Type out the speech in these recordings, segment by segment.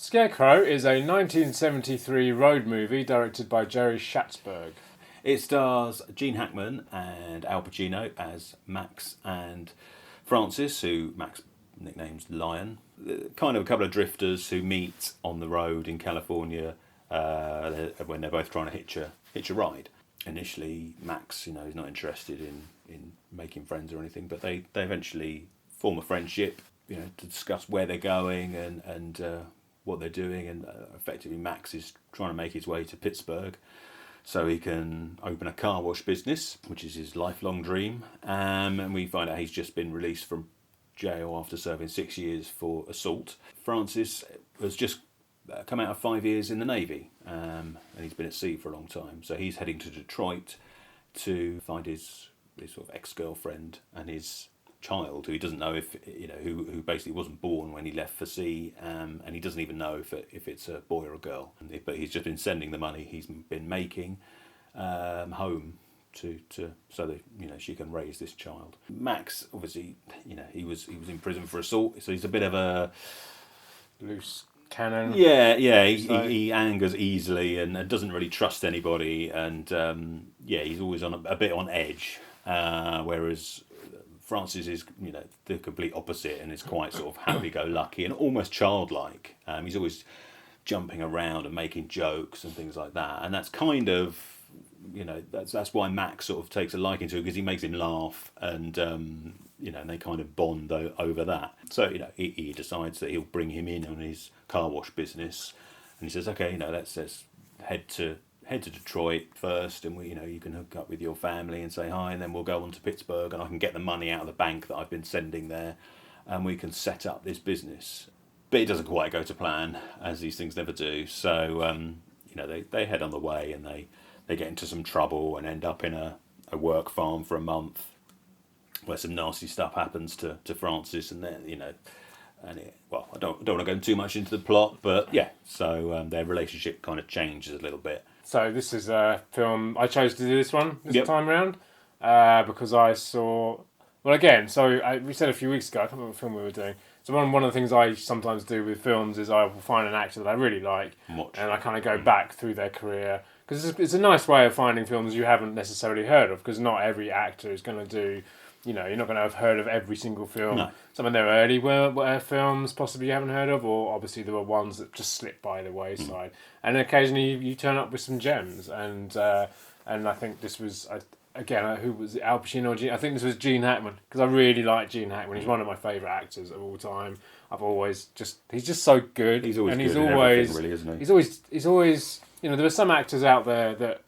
Scarecrow is a 1973 road movie directed by Jerry Schatzberg. It stars Gene Hackman and Al Pacino as Max and Francis, who Max nicknames Lion. Kind of a couple of drifters who meet on the road in California when they're both trying to hitch a ride. Initially, Max, is not interested in making friends or anything, but they eventually form a friendship, to discuss where they're going and what they're doing, and effectively Max is trying to make his way to Pittsburgh so he can open a car wash business, which is his lifelong dream. And we find out he's just been released from jail after serving 6 years for assault. Francis has just come out of 5 years in the Navy, and he's been at sea for a long time. So he's heading to Detroit to find his sort of ex-girlfriend and his child, who he doesn't know if who basically wasn't born when he left for sea, and he doesn't even know if it's a boy or a girl. But he's just been sending the money he's been making home to so that she can raise this child. Max, obviously, he was in prison for assault, so he's a bit of a Loose cannon. Yeah. He angers easily and doesn't really trust anybody, and he's always on a bit on edge. Whereas Francis is, the complete opposite, and is quite sort of happy-go-lucky and almost childlike. He's always jumping around and making jokes and things like that, and that's kind of, that's why Max sort of takes a liking to him, because he makes him laugh, and and they kind of bond over that. So he decides that he'll bring him in on his car wash business, and he says, okay, let's head to Detroit first, and you can hook up with your family and say hi, and then we'll go on to Pittsburgh, and I can get the money out of the bank that I've been sending there, and we can set up this business. But it doesn't quite go to plan, as these things never do. So they head on the way, and they get into some trouble and end up in a work farm for a month, where some nasty stuff happens to Francis, and then I don't want to go too much into the plot, but yeah, so their relationship kind of changes a little bit. So this is a film, I chose to do this one time around, because I saw, we said a few weeks ago, I can't remember what film we were doing, so one of the things I sometimes do with films is I will find an actor that I really like, and I kind of go back through their career, because it's a nice way of finding films you haven't necessarily heard of, because not every actor is going to do, you're not going to have heard of every single film. No. Some of their early films possibly you haven't heard of, or obviously there were ones that just slipped by the wayside. And occasionally you turn up with some gems, and I think this was, who was it, Al Pacino or Gene? I think this was Gene Hackman, because I really like Gene Hackman. He's one of my favourite actors of all time. He's just so good. He's always and good he's in always, everything, really, isn't he? He's always, there are some actors out there that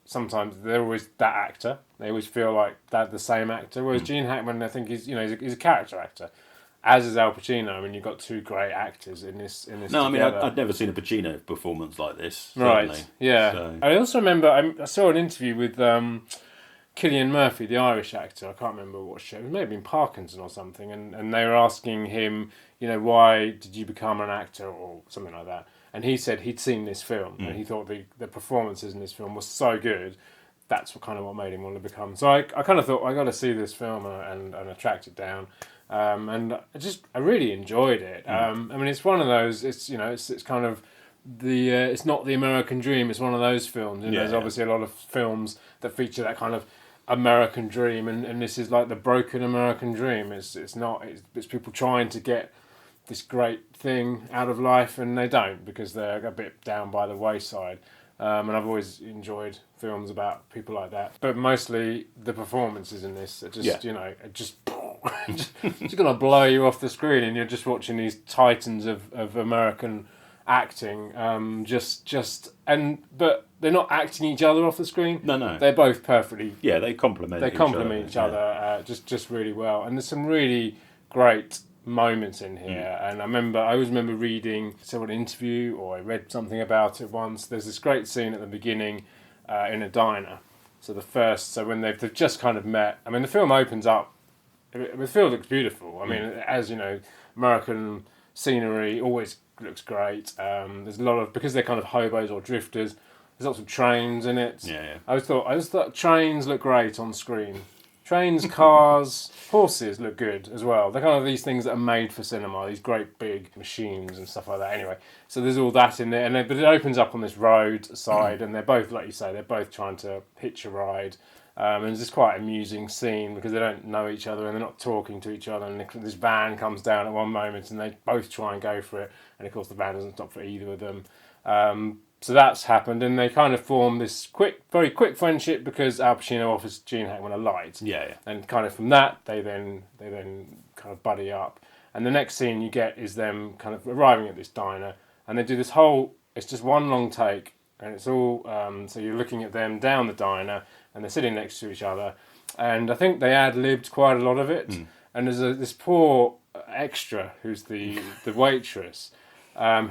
sometimes they're always that actor. They always feel like they're the same actor. Whereas Gene Hackman, I think he's a character actor, as is Al Pacino. I mean, you've got two great actors in this. No, I mean, I'd never seen a Pacino performance like this. Right. Certainly. Yeah. So. I also remember I saw an interview with Cillian Murphy, the Irish actor. I can't remember what show. It may have been Parkinson or something, and they were asking him, why did you become an actor or something like that. And he said he'd seen this film and he thought the performances in this film were so good. That's what made him want to become. So I kind of thought, I got to see this film and I tracked it down. And I really enjoyed it. I mean, it's one of those, it's kind of it's not the American dream. It's one of those films. There's obviously a lot of films that feature that kind of American dream. And this is like the broken American dream. It's people trying to get this great thing out of life, and they don't, because they're a bit down by the wayside. And I've always enjoyed films about people like that, but mostly the performances in this are just just gonna blow you off the screen, and you're just watching these titans of American acting. But they're not acting each other off the screen. No. They're both perfectly. Yeah, they complement each other just really well, and there's some really great moments in here. And I always remember reading an interview, or I read something about it once. There's this great scene at the beginning in a diner. So when they've just kind of met. I mean, the film opens up. The film looks beautiful. I mean, as you know, American scenery always looks great. There's a lot of, because they're kind of hobos or drifters, there's lots of trains in it. Yeah. I just thought trains look great on screen. Trains, cars, horses look good as well. They're kind of these things that are made for cinema, these great big machines and stuff like that. Anyway, so there's all that in there, but it opens up on this road side, and they're both, like you say, they're both trying to hitch a ride. And it's just quite an amusing scene because they don't know each other and they're not talking to each other. And this van comes down at one moment and they both try and go for it. And of course, the van doesn't stop for either of them. So that's happened, and they kind of form this very quick friendship because Al Pacino offers Gene Hackman a light. Yeah. And kind of from that, they then kind of buddy up. And the next scene you get is them kind of arriving at this diner, and they do this whole. It's just one long take, and it's all. So you're looking at them down the diner, and they're sitting next to each other, and I think they ad-libbed quite a lot of it. And there's this poor extra who's the waitress.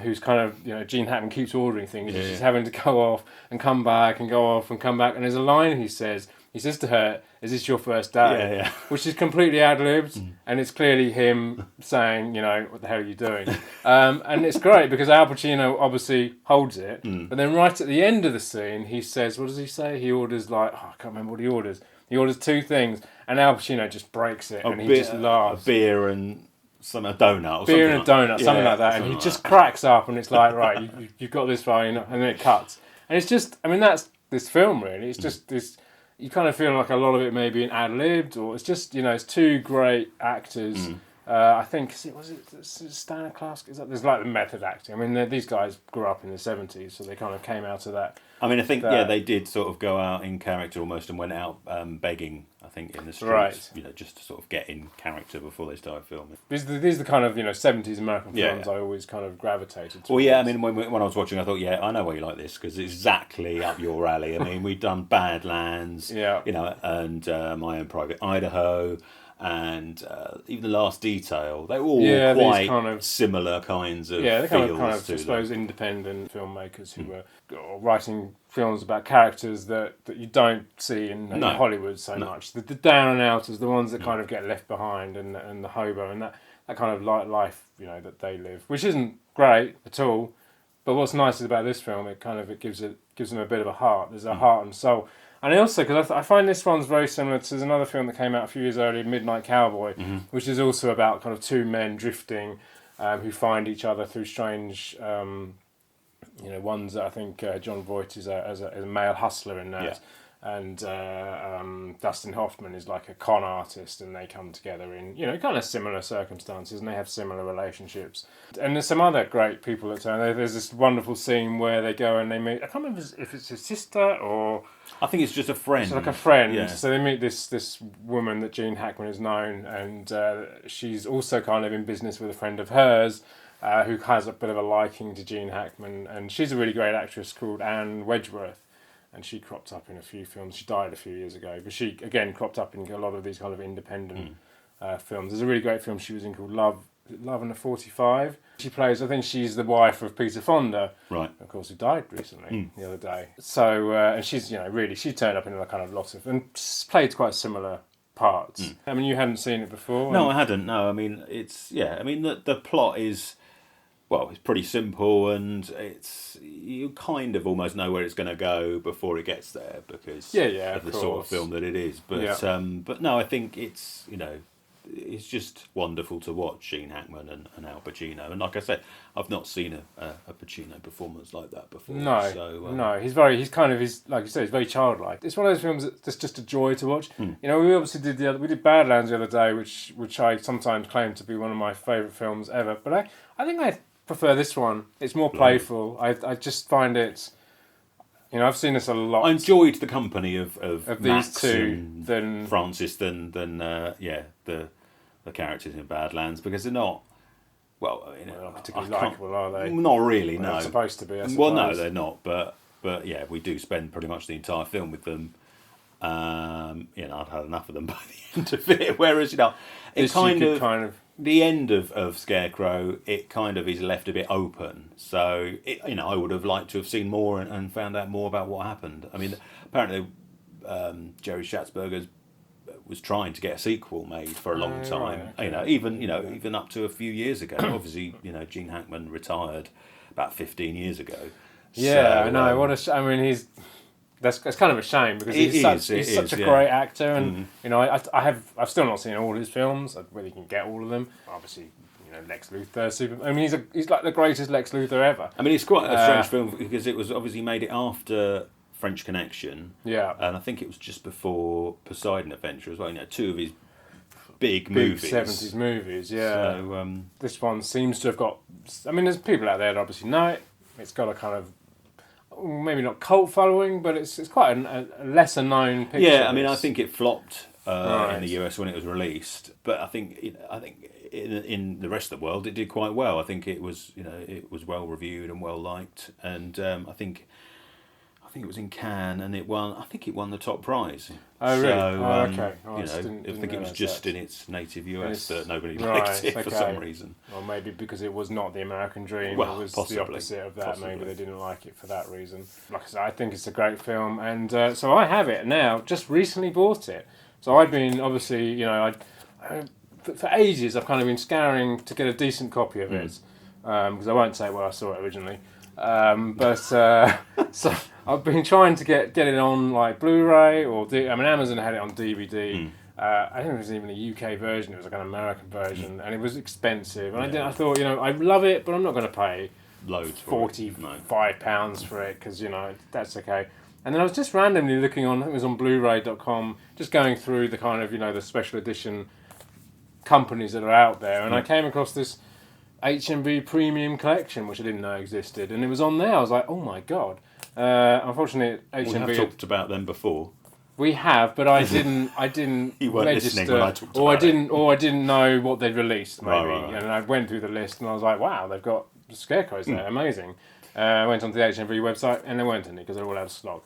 Who's kind of, Gene Hackman keeps ordering things. She's having to go off and come back and go off and come back. And there's a line he says to her, "Is this your first day?" Yeah. Which is completely ad-libbed. And it's clearly him saying, what the hell are you doing? And it's great because Al Pacino obviously holds it. But then right at the end of the scene, he says, what does he say? He orders I can't remember what he orders. He orders two things. And Al Pacino just breaks it and he just laughs. A beer and... a donut or beer something. And a donut, something like that, and he just cracks up, and it's like, right, you've got this far, and then it cuts, and it's just, that's this film really. It's just this, you kind of feel like a lot of it may be ad-libbed, or it's just, it's two great actors. I think was it Stanislavski? Is that there's like the method acting? These guys grew up in the 70s, so they kind of came out of that. I think they did sort of go out in character almost and went out begging. I think in the streets, right. Just to sort of get in character before they started filming. These are the kind of 70s American films I always kind of gravitated to. Well, yeah, when I was watching, I thought, I know why you like this because it's exactly up your alley. We've done Badlands, and My Own Private Idaho. And even The Last Detail, they're all quite kind of similar kinds of they're feels kind of to I suppose independent filmmakers who were writing films about characters that you don't see in Hollywood so much. The down and outers, the ones that kind of get left behind, and the hobo, and that kind of life that they live, which isn't great at all. But what's nice about this film, it gives them a bit of a heart. There's a heart and soul. And also, because I find this one's very similar to another film that came out a few years earlier, Midnight Cowboy, which is also about kind of two men drifting who find each other through strange, ones that I think John Voight is as a male hustler in that. Yeah. And Dustin Hoffman is like a con artist, and they come together in kind of similar circumstances, and they have similar relationships. And there's some other great people that turn. There's this wonderful scene where they go and they meet. I can't remember if it's his sister or I think it's just a friend. It's like a friend. Yeah. So they meet this woman that Gene Hackman has known, and she's also kind of in business with a friend of hers. Who has a bit of a liking to Gene Hackman, and she's a really great actress called Ann Wedgeworth. And she cropped up in a few films. She died a few years ago, but she again cropped up in a lot of these kind of independent films. There's a really great film she was in called Love and the 45. She plays, I think she's the wife of Peter Fonda, right? Of course, who died recently the other day. So and she's really she turned up in a kind of lot of and played quite similar parts. You hadn't seen it before. No, I hadn't. No, it's the plot is. Well, it's pretty simple, and you kind of almost know where it's going to go before it gets there because of the sort of film that it is. But no, I think it's it's just wonderful to watch Gene Hackman and Al Pacino. And like I said, I've not seen a Pacino performance like that before. No, he's like you said, he's very childlike. It's one of those films that's just a joy to watch. We obviously we did Badlands the other day, which I sometimes claim to be one of my favourite films ever. But I think I prefer this one. It's more playful. I just find it. I've seen this a lot. I enjoyed the company of these two than Francis than the characters in Badlands because they're not. Well, they're not particularly likeable, are they? Not really. They're not supposed to be. I suppose. Well, no, they're not. But yeah, we do spend pretty much the entire film with them. I'd had enough of them by the end of it. Whereas it kind of. The end of Scarecrow, it kind of is left a bit open. So, I would have liked to have seen more and found out more about what happened. Apparently, Jerry Schatzberg was trying to get a sequel made for a long time. Right, okay. Even up to a few years ago. Obviously, Gene Hackman retired about 15 years ago. Yeah, so, I know. He's That's kind of a shame because he's such a great actor, and I've still not seen all his films. I really can get all of them. Obviously, Lex Luthor, Superman. I mean, he's like the greatest Lex Luthor ever. I mean, it's quite a strange film because it was obviously made it after French Connection. Yeah. And I think it was just before Poseidon Adventure as well. Two of his big movies. 70s movies, yeah. So, this one seems to have got... I mean, there's people out there that obviously know it. It's got a kind of... maybe not cult following, but it's quite a lesser known picture. Yeah, I mean, I think it flopped in the US when it was released, but I think in the rest of the world it did quite well. I think it was well reviewed and well liked, and I think it was in Cannes and it won. I think it won the top prize. Oh really? So, okay. I think it was just in its native US that nobody liked it for some reason. Or maybe because it was not the American dream. Well, it was possibly, the opposite of that. Possibly. Maybe they didn't like it for that reason. Like I said, I think it's a great film, and so I have it now. Just recently bought it. So I've been obviously, for ages I've kind of been scouring to get a decent copy of it, because I won't say where I saw it originally. So I've been trying to get it on like Blu-ray Amazon had it on DVD. I think it was even a UK version. It was like an American version, and it was expensive. And I thought, I love it, but I'm not going to pay loads £45 for it because that's okay. And then I was just randomly looking on. I think it was on Blu-ray.com, just going through the kind of the special edition companies that are out there, and I came across this Hmv Premium Collection, which I didn't know existed, and it was on there. I was like, oh my god! Unfortunately, HMV. We have talked about them before. We have, but I didn't. You weren't register, listening when I talked or about I didn't know what they'd released. Maybe, Right. And I went through the list, and I was like, wow, they've got Scarecrows there, amazing. I went onto the HMV website, and there weren't any because they're all out of stock.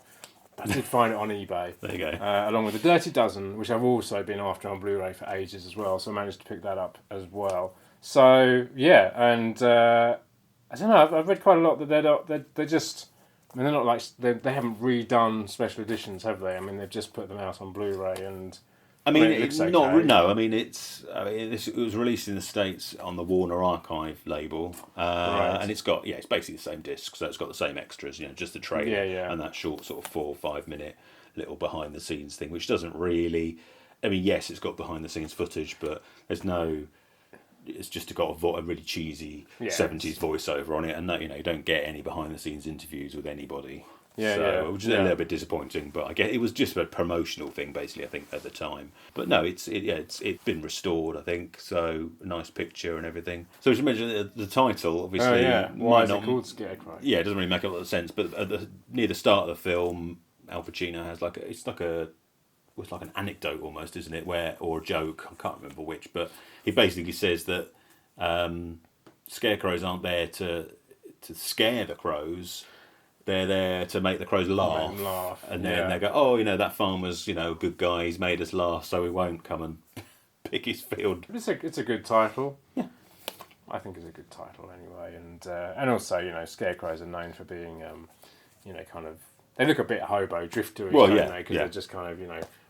I did find it on eBay. There you go. Along with the Dirty Dozen, which I've also been after on Blu-ray for ages as well, so I managed to pick that up as well. So yeah, and I don't know. I've read quite a lot that they're just. I mean, they're not like they haven't redone special editions, have they? I mean, they've just put them out on Blu-ray, and it was released in the States on the Warner Archive label, and it's basically the same disc, so it's got the same extras, just the trailer and that short sort of 4 or 5 minute little behind the scenes thing, which doesn't really. I mean, yes, it's got behind the scenes footage, but there's no. It's just got a really cheesy 70s voiceover on it, and you don't get any behind the scenes interviews with anybody. Which is a little bit disappointing, but I guess it was just a promotional thing, basically. I think at the time, but no, it's been restored. I think so. Nice picture and everything. So we should mention the title, obviously. Why is it called Scarecrow? Yeah, it doesn't really make a lot of sense. But near the start of the film, Al Pacino has it's like an anecdote almost, isn't it? Or a joke, I can't remember which, but he basically says that scarecrows aren't there to scare the crows; they're there to make the crows laugh. And then they go, that farmer's a good guy. He's made us laugh, so we won't come and pick his field. It's a good title. Yeah, I think it's a good title anyway, and also scarecrows are known for being kind of they look a bit hobo drifterish, don't they? Because they're just kind of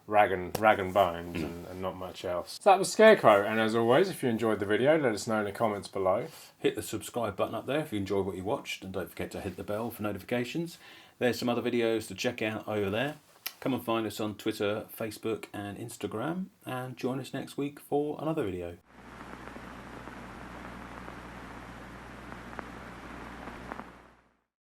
rag and bones and not much else. So that was Scarecrow, and as always, if you enjoyed the video, let us know in the comments below. Hit the subscribe button up there if you enjoyed what you watched, and don't forget to hit the bell for notifications. There's some other videos to check out over there. Come and find us on Twitter, Facebook and Instagram, and join us next week for another video.